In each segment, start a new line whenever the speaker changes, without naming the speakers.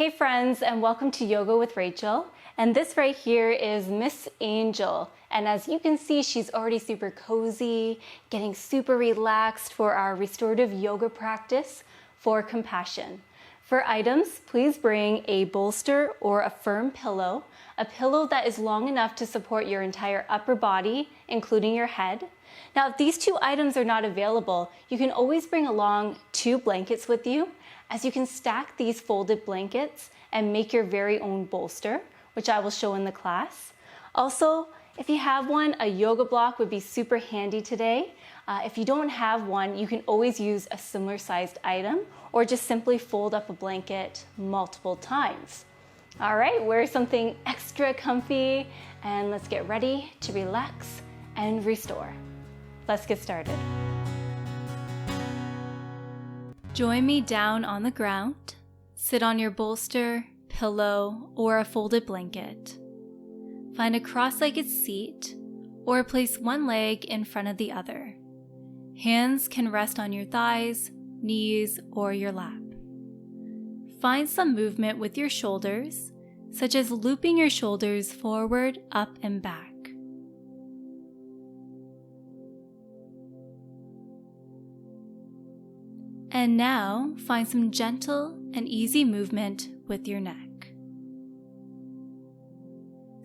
Hey friends, and welcome to Yoga with Rachel. And this right here is Miss Angel. And as you can see, she's already super cozy, getting super relaxed for our restorative yoga practice for compassion. For items, please bring a bolster or a firm pillow, a pillow that is long enough to support your entire upper body, including your head. Now, if these two items are not available, you can always bring along 2 blankets with you, as you can stack these folded blankets and make your very own bolster, which I will show in the class. Also, if you have one, a yoga block would be super handy today. If you don't have one, you can always use a similar sized item or just simply fold up a blanket multiple times. All right, wear something extra comfy and let's get ready to relax and restore. Let's get started. Join me down on the ground. Sit on your bolster, pillow, or a folded blanket. Find a cross-legged seat or place one leg in front of the other. Hands can rest on your thighs, knees, or your lap. Find some movement with your shoulders, such as looping your shoulders forward, up, and back. And now, find some gentle and easy movement with your neck.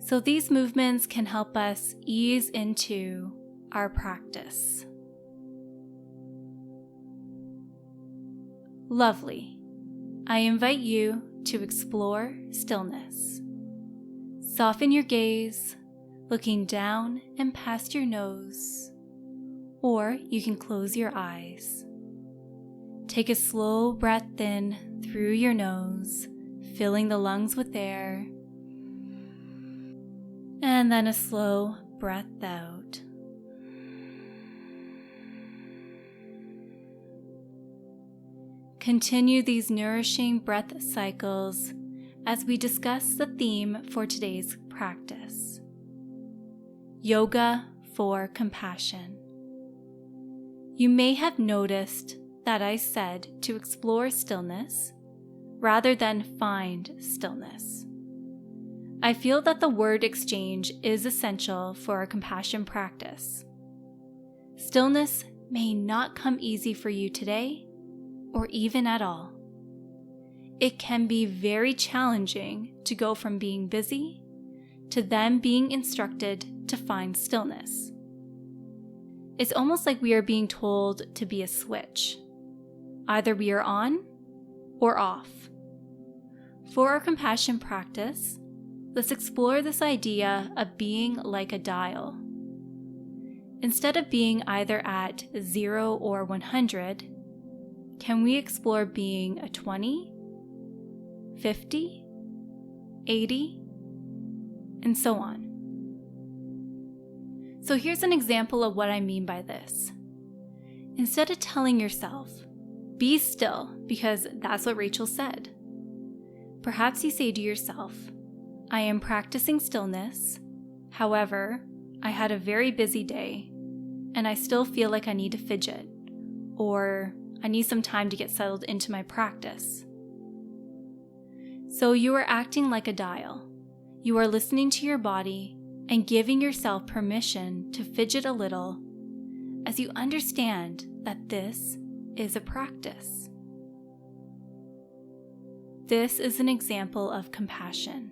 So these movements can help us ease into our practice. Lovely. I invite you to explore stillness. Soften your gaze, looking down and past your nose, or you can close your eyes. Take a slow breath in through your nose, filling the lungs with air, and then a slow breath out. Continue these nourishing breath cycles as we discuss the theme for today's practice: Yoga for Compassion. You may have noticed that I said to explore stillness rather than find stillness. I feel that the word exchange is essential for a compassion practice. Stillness may not come easy for you today, or even at all. It can be very challenging to go from being busy to then being instructed to find stillness. It's almost like we are being told to be a switch. Either we are on or off. For our compassion practice, let's explore this idea of being like a dial. Instead of being either at 0 or 100, can we explore being a 20, 50, 80, and so on? So here's an example of what I mean by this. Instead of telling yourself, be still because that's what Rachel said, perhaps you say to yourself, I am practicing stillness. However, I had a very busy day and I still feel like I need to fidget, or I need some time to get settled into my practice. So you are acting like a dial. You are listening to your body and giving yourself permission to fidget a little as you understand that this is a practice. This is an example of compassion.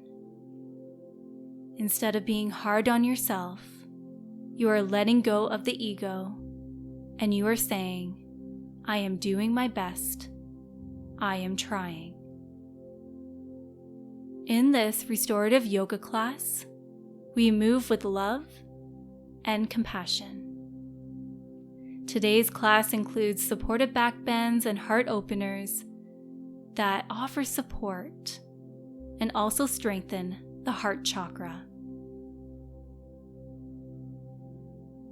Instead of being hard on yourself, you are letting go of the ego and you are saying, I am doing my best. I am trying. In this restorative yoga class, we move with love and compassion. Today's class includes supportive backbends and heart openers that offer support and also strengthen the heart chakra.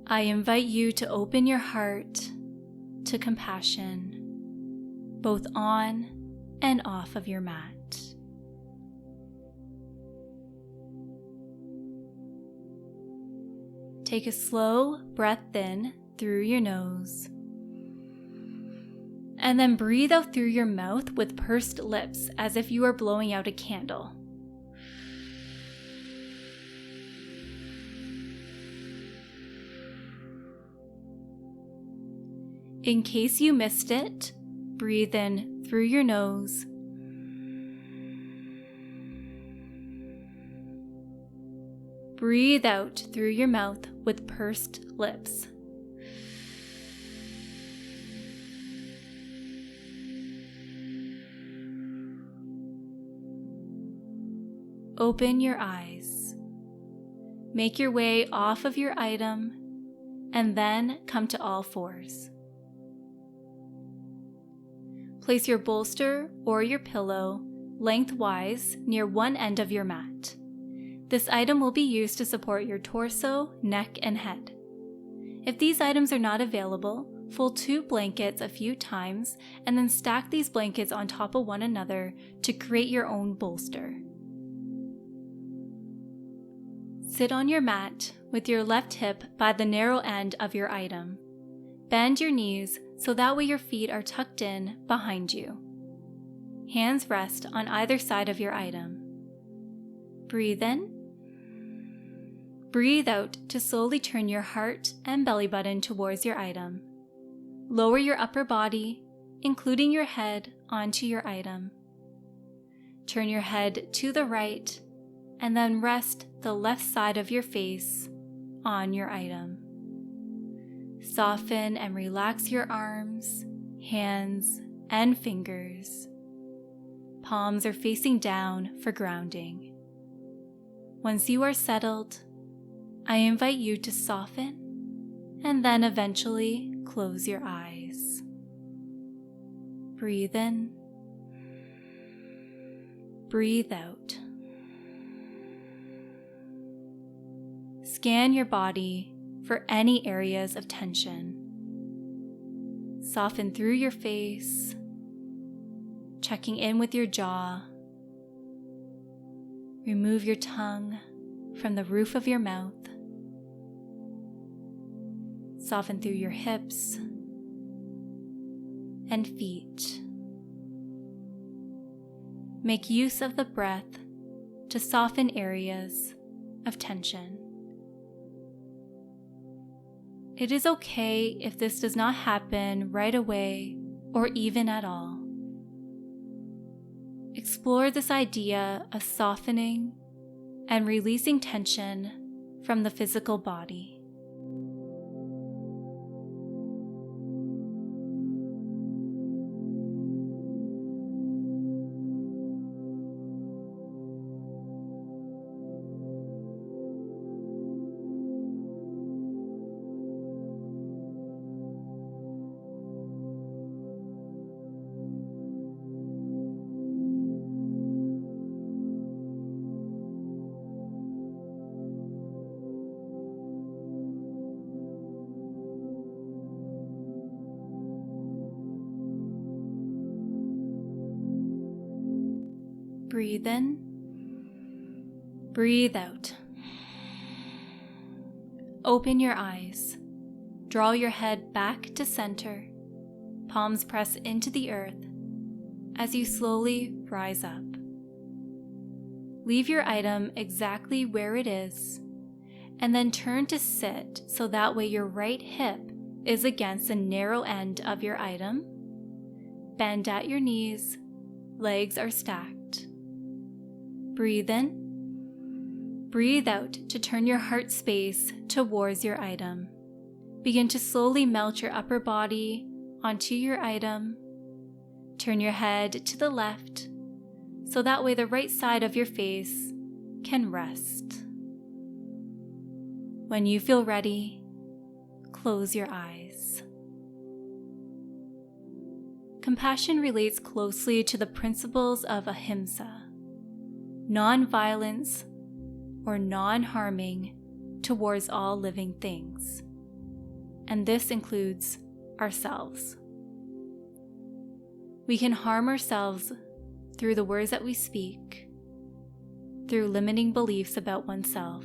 I invite you to open your heart to compassion, both on and off of your mat. Take a slow breath in through your nose And then breathe out through your mouth with pursed lips as if you are blowing out a candle. In case you missed it, breathe in through your nose. Breathe out through your mouth with pursed lips. Open your eyes. Make your way off of your item and then come to all fours. Place your bolster or your pillow lengthwise near one end of your mat. This item will be used to support your torso, neck, and head. If these items are not available, fold 2 blankets a few times and then stack these blankets on top of one another to create your own bolster. Sit on your mat with your left hip by the narrow end of your item. Bend your knees so that way your feet are tucked in behind you. Hands rest on either side of your item. Breathe in. Breathe out to slowly turn your heart and belly button towards your item. Lower your upper body, including your head, onto your item. Turn your head to the right and then rest the left side of your face on your item. Soften and relax your arms, hands, and fingers. Palms are facing down for grounding. Once you are settled, I invite you to soften and then eventually close your eyes. Breathe in. Breathe out. Scan your body for any areas of tension. Soften through your face, checking in with your jaw. Remove your tongue from the roof of your mouth. Soften through your hips and feet. Make use of the breath to soften areas of tension. It is okay if this does not happen right away or even at all. Explore this idea of softening and releasing tension from the physical body. Breathe in. Breathe out. Open your eyes. Draw your head back to center. Palms press into the earth as you slowly rise up. Leave your item exactly where it is, and then turn to sit so that way your right hip is against the narrow end of your item. Bend at your knees, legs are stacked. Breathe in. Breathe out to turn your heart space towards your item. Begin to slowly melt your upper body onto your item. Turn your head to the left, so that way the right side of your face can rest. When you feel ready, close your eyes. Compassion relates closely to the principles of ahimsa, non-violence or non-harming towards all living things, and this includes ourselves. We can harm ourselves through the words that we speak, through limiting beliefs about oneself,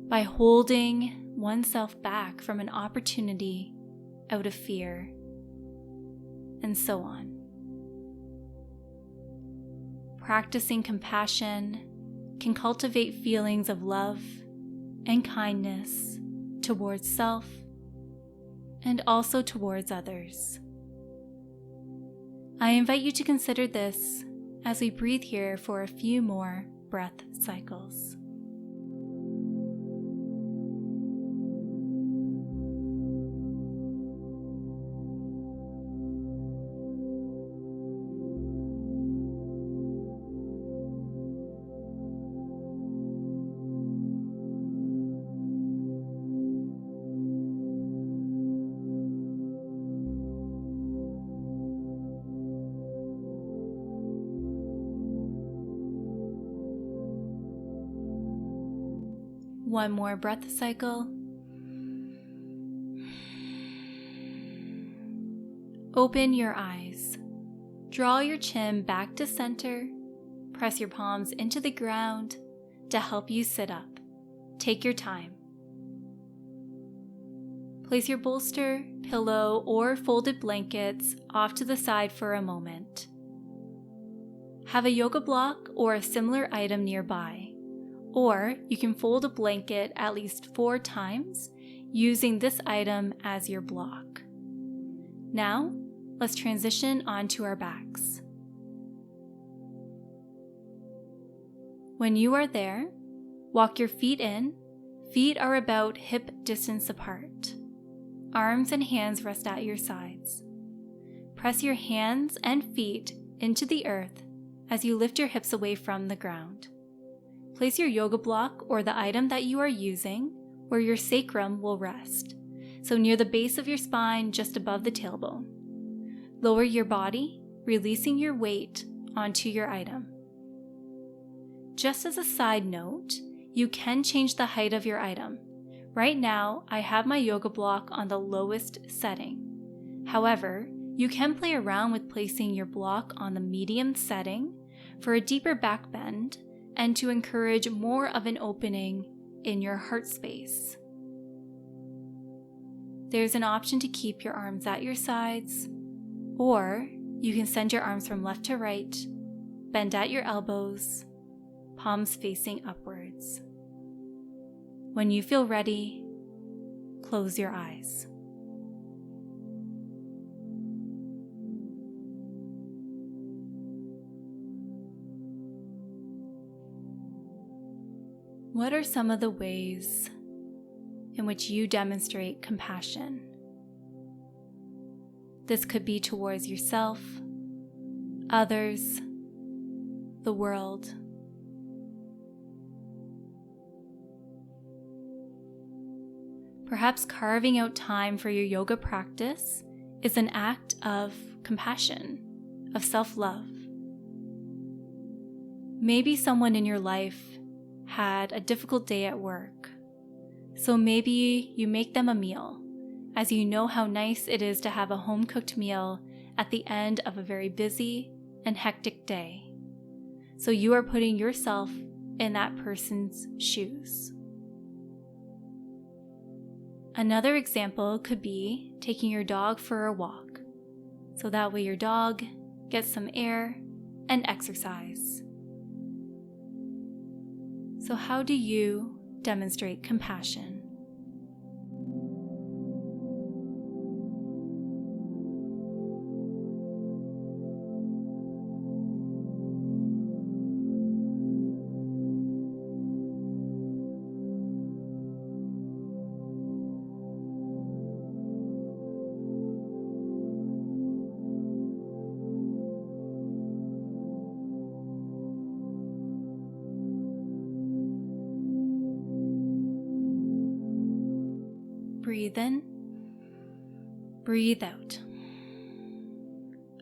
by holding oneself back from an opportunity out of fear, and so on. Practicing compassion can cultivate feelings of love and kindness towards self and also towards others. I invite you to consider this as we breathe here for a few more breath cycles. One more breath cycle. Open your eyes. Draw your chin back to center. Press your palms into the ground to help you sit up. Take your time. Place your bolster, pillow, or folded blankets off to the side for a moment. Have a yoga block or a similar item nearby. Or you can fold a blanket at least 4 times using this item as your block. Now, let's transition onto our backs. When you are there, walk your feet in. Feet are about hip distance apart. Arms and hands rest at your sides. Press your hands and feet into the earth as you lift your hips away from the ground. Place your yoga block or the item that you are using where your sacrum will rest, so near the base of your spine just above the tailbone. Lower your body, releasing your weight onto your item. Just as a side note, you can change the height of your item. Right now, I have my yoga block on the lowest setting. However, you can play around with placing your block on the medium setting for a deeper back bend and to encourage more of an opening in your heart space. There's an option to keep your arms at your sides, or you can send your arms from left to right, bend at your elbows, palms facing upwards. When you feel ready, close your eyes. What are some of the ways in which you demonstrate compassion? This could be towards yourself, others, the world. Perhaps carving out time for your yoga practice is an act of compassion, of self-love. Maybe someone in your life had a difficult day at work, so maybe you make them a meal, as you know how nice it is to have a home-cooked meal at the end of a very busy and hectic day. So you are putting yourself in that person's shoes. Another example could be taking your dog for a walk, so that way your dog gets some air and exercise. So how do you demonstrate compassion? Breathe in, breathe out.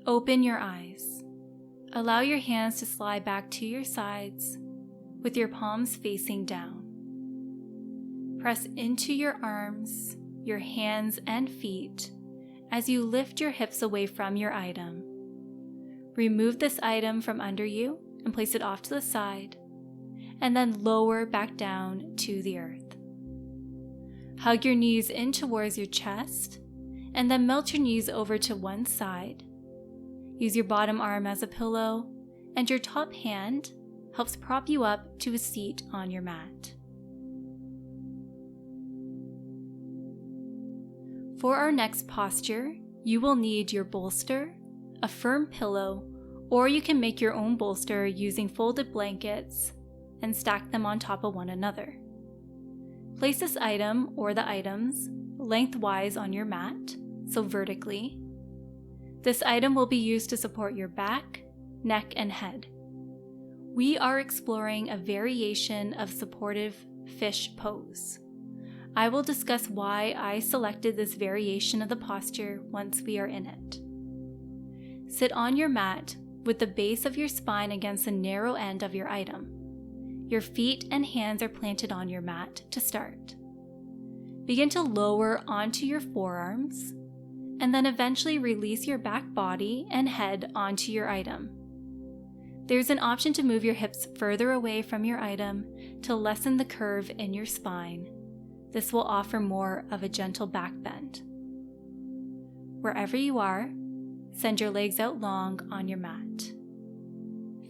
Open your eyes. Allow your hands to slide back to your sides with your palms facing down. Press into your arms, your hands and feet as you lift your hips away from your item. Remove this item from under you and place it off to the side, and then lower back down to the earth. Hug your knees in towards your chest, and then melt your knees over to one side, Use your bottom arm as a pillow, and your top hand helps prop you up to a seat on your mat. For our next posture, you will need your bolster, a firm pillow, or you can make your own bolster using folded blankets and stack them on top of one another. Place this item or the items lengthwise on your mat, so vertically. This item will be used to support your back, neck, and head. We are exploring a variation of supportive fish pose. I will discuss why I selected this variation of the posture once we are in it. Sit on your mat with the base of your spine against the narrow end of your item. Your feet and hands are planted on your mat to start. Begin to lower onto your forearms, and then eventually release your back body and head onto your item. There's an option to move your hips further away from your item to lessen the curve in your spine. This will offer more of a gentle back bend. Wherever you are, send your legs out long on your mat.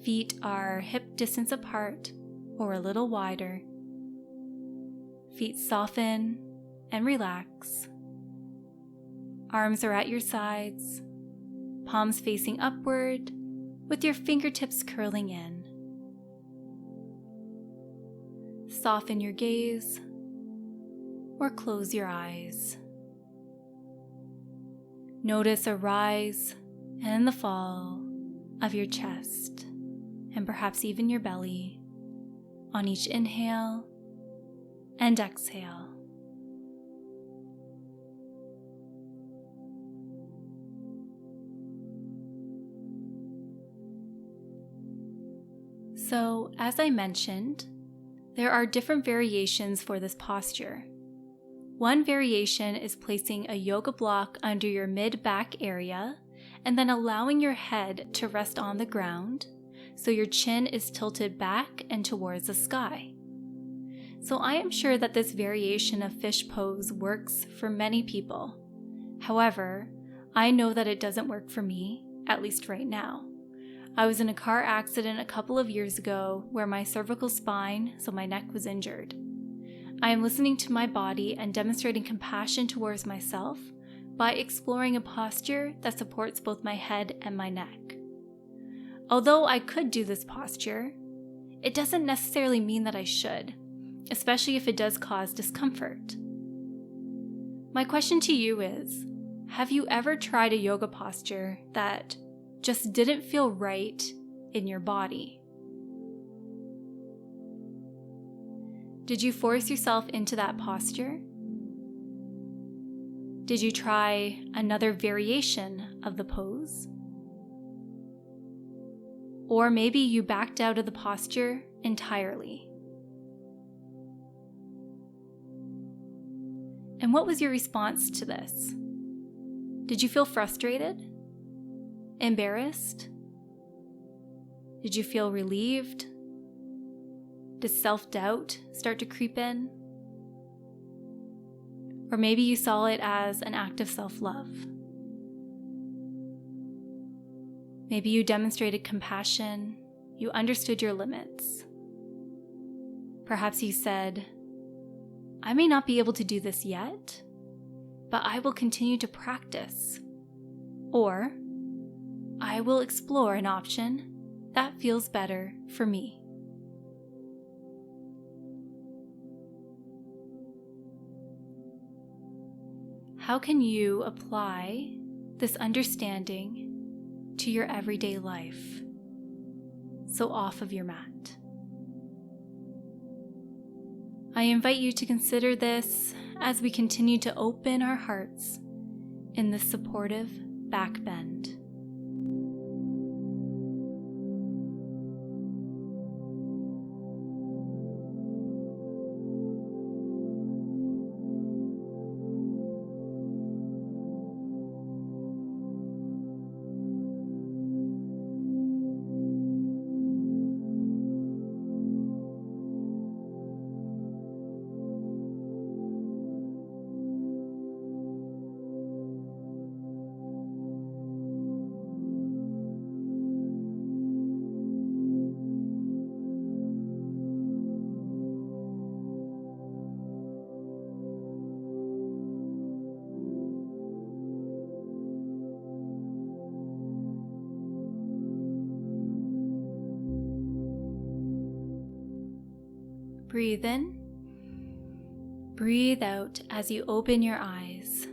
Feet are hip distance apart or a little wider. Feet soften and relax. Arms are at your sides, palms facing upward, with your fingertips curling in. Soften your gaze or close your eyes. Notice a rise and the fall of your chest and perhaps even your belly on each inhale and exhale. So, as I mentioned, there are different variations for this posture. One variation is placing a yoga block under your mid-back area and then allowing your head to rest on the ground so your chin is tilted back and towards the sky. So I am sure that this variation of fish pose works for many people. However, I know that it doesn't work for me, at least right now. I was in a car accident a couple of years ago where my cervical spine, so my neck, was injured. I am listening to my body and demonstrating compassion towards myself by exploring a posture that supports both my head and my neck. Although I could do this posture, it doesn't necessarily mean that I should, especially if it does cause discomfort. My question to you is, have you ever tried a yoga posture that just didn't feel right in your body? Did you force yourself into that posture? Did you try another variation of the pose? Or maybe you backed out of the posture entirely. And what was your response to this? Did you feel frustrated? Embarrassed? Did you feel relieved? Did self-doubt start to creep in? Or maybe you saw it as an act of self-love. Maybe you demonstrated compassion, you understood your limits. Perhaps you said, I may not be able to do this yet, but I will continue to practice. Or, I will explore an option that feels better for me. How can you apply this understanding to your everyday life, so off of your mat? I invite you to consider this as we continue to open our hearts in this supportive back bend. Breathe in. Breathe out as you open your eyes.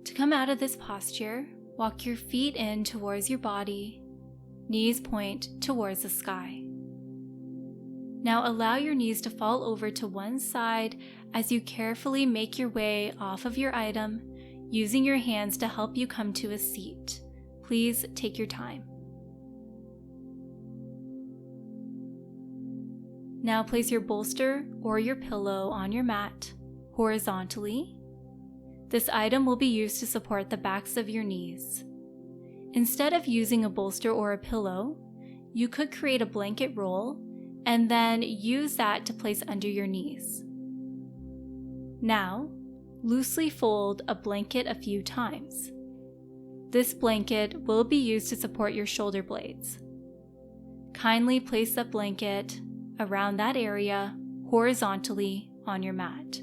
To come out of this posture, walk your feet in towards your body, knees point towards the sky. Now allow your knees to fall over to one side as you carefully make your way off of your item, using your hands to help you come to a seat. Please take your time. Now place your bolster or your pillow on your mat horizontally. This item will be used to support the backs of your knees. Instead of using a bolster or a pillow, you could create a blanket roll and then use that to place under your knees. Now, loosely fold a blanket a few times. This blanket will be used to support your shoulder blades. Kindly place the blanket around that area horizontally on your mat.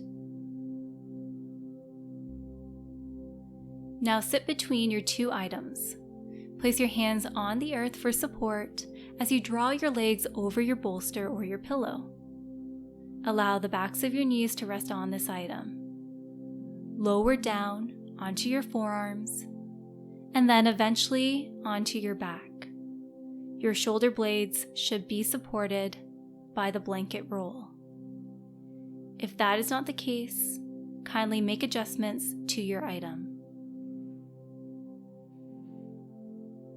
Now sit between your two items. Place your hands on the earth for support as you draw your legs over your bolster or your pillow. Allow the backs of your knees to rest on this item. Lower down onto your forearms, and then eventually onto your back. Your shoulder blades should be supported by the blanket roll. If that is not the case, kindly make adjustments to your item.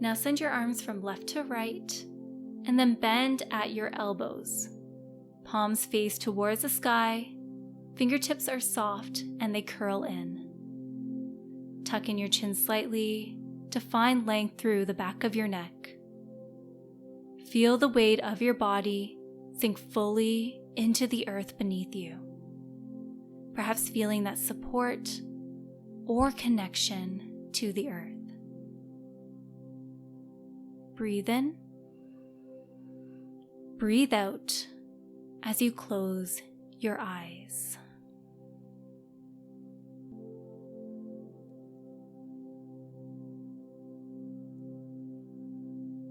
Now send your arms from left to right, and then bend at your elbows. Palms face towards the sky, fingertips are soft and they curl in. Tuck in your chin slightly to find length through the back of your neck. Feel the weight of your body sink fully into the earth beneath you, perhaps feeling that support or connection to the earth. Breathe in. Breathe out as you close your eyes.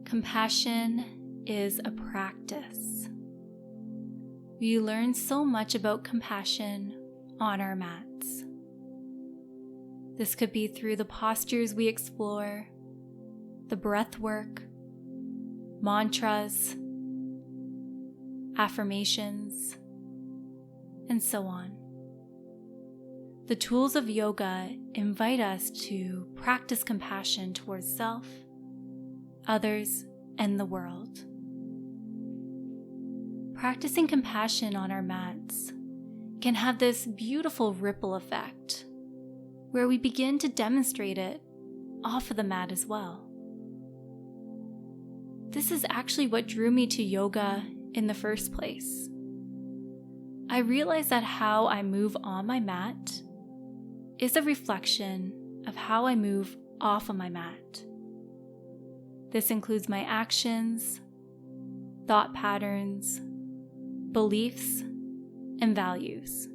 Compassion is a practice. We learn so much about compassion on our mats. This could be through the postures we explore, the breath work, mantras, affirmations, and so on. The tools of yoga invite us to practice compassion towards self, others, and the world. Practicing compassion on our mats can have this beautiful ripple effect where we begin to demonstrate it off of the mat as well. This is actually what drew me to yoga in the first place. I realized that how I move on my mat is a reflection of how I move off of my mat. This includes my actions, thought patterns, beliefs, and values.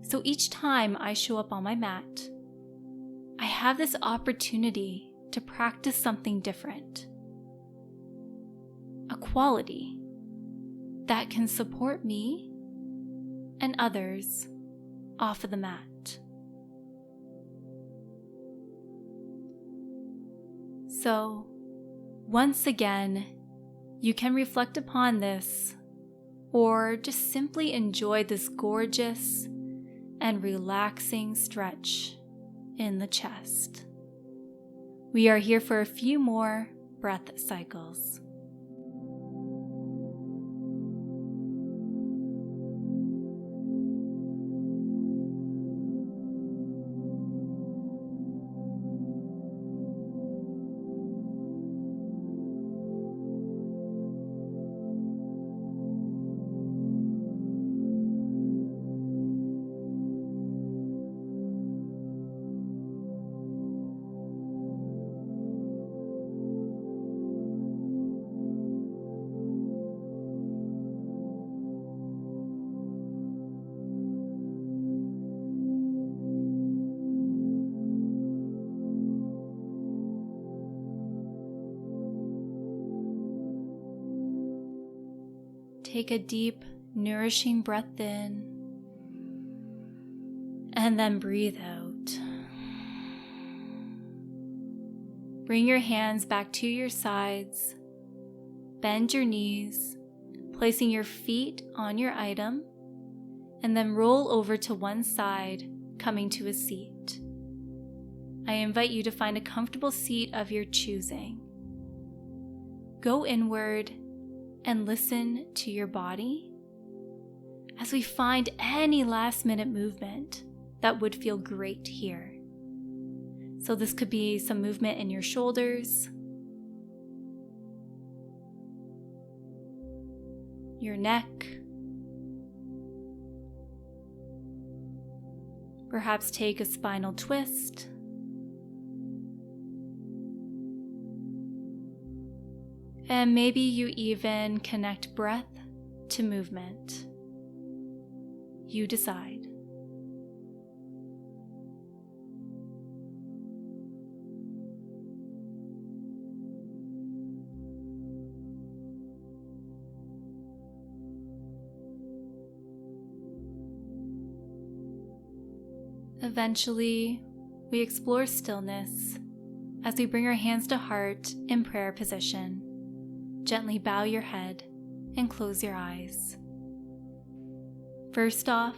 So each time I show up on my mat, I have this opportunity to practice something different. A quality that can support me and others off of the mat. So, once again, you can reflect upon this or just simply enjoy this gorgeous and relaxing stretch in the chest. We are here for a few more breath cycles. Take a deep, nourishing breath in, and then breathe out. Bring your hands back to your sides. Bend your knees, placing your feet on your item, and then roll over to one side, coming to a seat. I invite you to find a comfortable seat of your choosing. Go inward and listen to your body as we find any last-minute movement that would feel great here. So this could be some movement in your shoulders, your neck, perhaps take a spinal twist, and maybe you even connect breath to movement. You decide. Eventually, we explore stillness as we bring our hands to heart in prayer position. Gently bow your head and close your eyes. First off,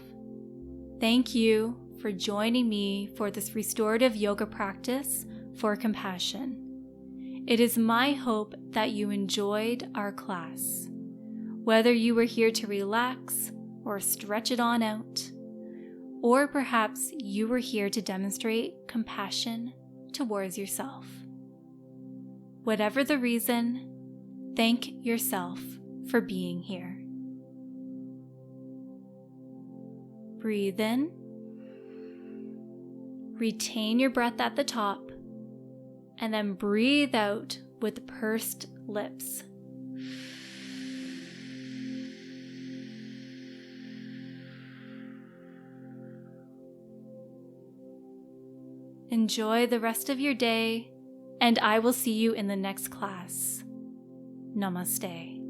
thank you for joining me for this restorative yoga practice for compassion. It is my hope that you enjoyed our class. Whether you were here to relax or stretch it on out, or perhaps you were here to demonstrate compassion towards yourself. Whatever the reason, thank yourself for being here. Breathe in. Retain your breath at the top, and then breathe out with pursed lips. Enjoy the rest of your day, and I will see you in the next class. Namaste.